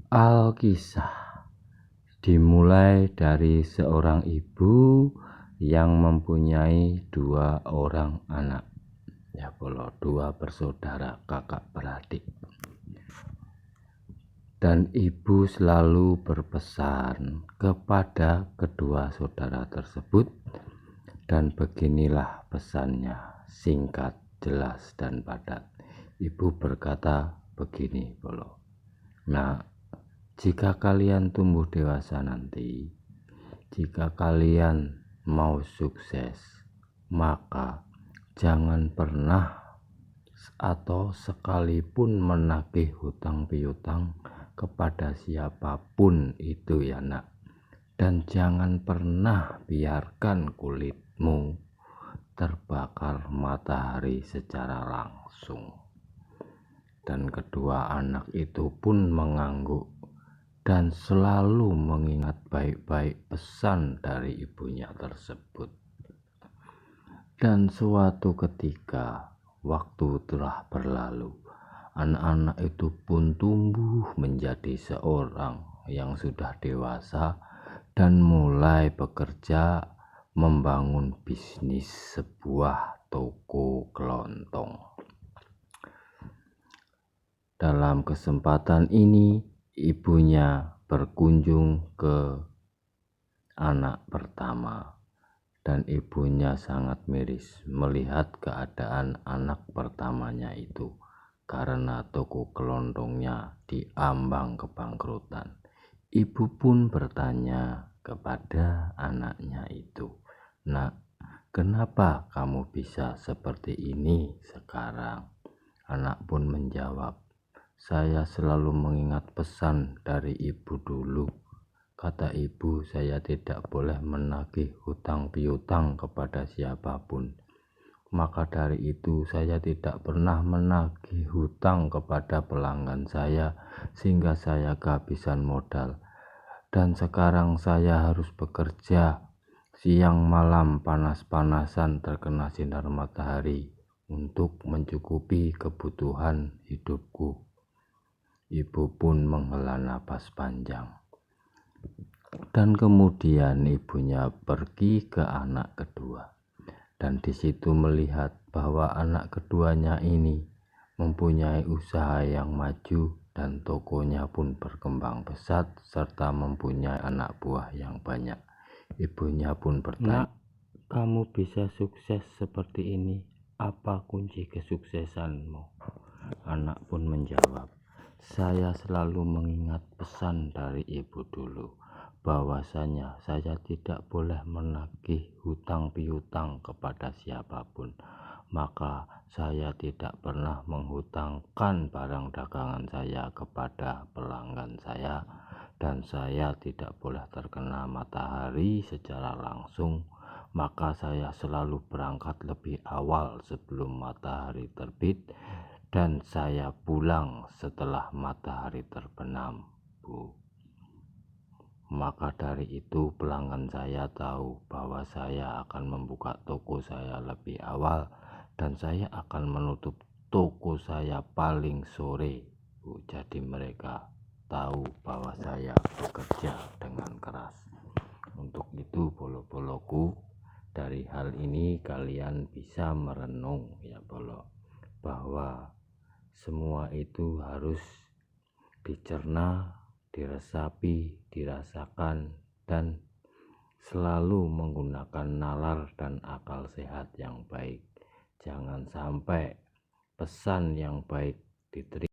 Alkisah dimulai dari seorang ibu yang mempunyai 2 orang anak, dua bersaudara kakak beradik. Dan ibu selalu berpesan kepada kedua saudara tersebut, dan beginilah pesannya, singkat, jelas, dan padat. Ibu berkata begini, Nah, jika kalian tumbuh dewasa nanti, jika kalian mau sukses, maka jangan pernah atau sekalipun menagih hutang piutang kepada siapapun itu ya nak. Dan jangan pernah biarkan kulitmu terbakar matahari secara langsung. Dan kedua anak itu pun mengangguk dan selalu mengingat baik-baik pesan dari ibunya tersebut. Dan suatu ketika, waktu telah berlalu, anak-anak itu pun tumbuh menjadi seorang yang sudah dewasa dan mulai bekerja membangun bisnis sebuah toko kelontong. Dalam kesempatan ini, ibunya berkunjung ke anak pertama, dan ibunya sangat miris melihat keadaan anak pertamanya itu karena toko kelontongnya diambang kebangkrutan. Ibu pun bertanya kepada anaknya itu, "Nak, kenapa kamu bisa seperti ini sekarang?" Anak pun menjawab, "Saya selalu mengingat pesan dari ibu dulu. Kata ibu, saya tidak boleh menagih hutang piutang kepada siapapun. Maka dari itu saya tidak pernah menagih hutang kepada pelanggan saya sehingga saya kehabisan modal. Dan sekarang saya harus bekerja siang malam panas-panasan terkena sinar matahari untuk mencukupi kebutuhan hidupku." Ibu pun menghela napas panjang. Dan kemudian ibunya pergi ke anak kedua. Dan di situ melihat bahwa anak keduanya ini mempunyai usaha yang maju dan tokonya pun berkembang pesat serta mempunyai anak buah yang banyak. Ibunya pun bertanya, "Nak, kamu bisa sukses seperti ini, apa kunci kesuksesanmu?" Anak pun menjawab, "Saya selalu mengingat pesan dari ibu dulu, bahwasanya saya tidak boleh menagih hutang piutang kepada siapapun. Maka saya tidak pernah menghutangkan barang dagangan saya kepada pelanggan saya, dan saya tidak boleh terkena matahari secara langsung. Maka saya selalu berangkat lebih awal sebelum matahari terbit, dan saya pulang setelah matahari terbenam, Bu. Maka dari itu pelanggan saya tahu bahwa saya akan membuka toko saya lebih awal, dan saya akan menutup toko saya paling sore, Bu. Jadi mereka tahu bahwa saya bekerja dengan keras. Untuk itu bolo-boloku, dari hal ini kalian bisa merenung ya bahwa semua itu harus dicerna, diresapi, dirasakan, dan selalu menggunakan nalar dan akal sehat yang baik. Jangan sampai pesan yang baik diterima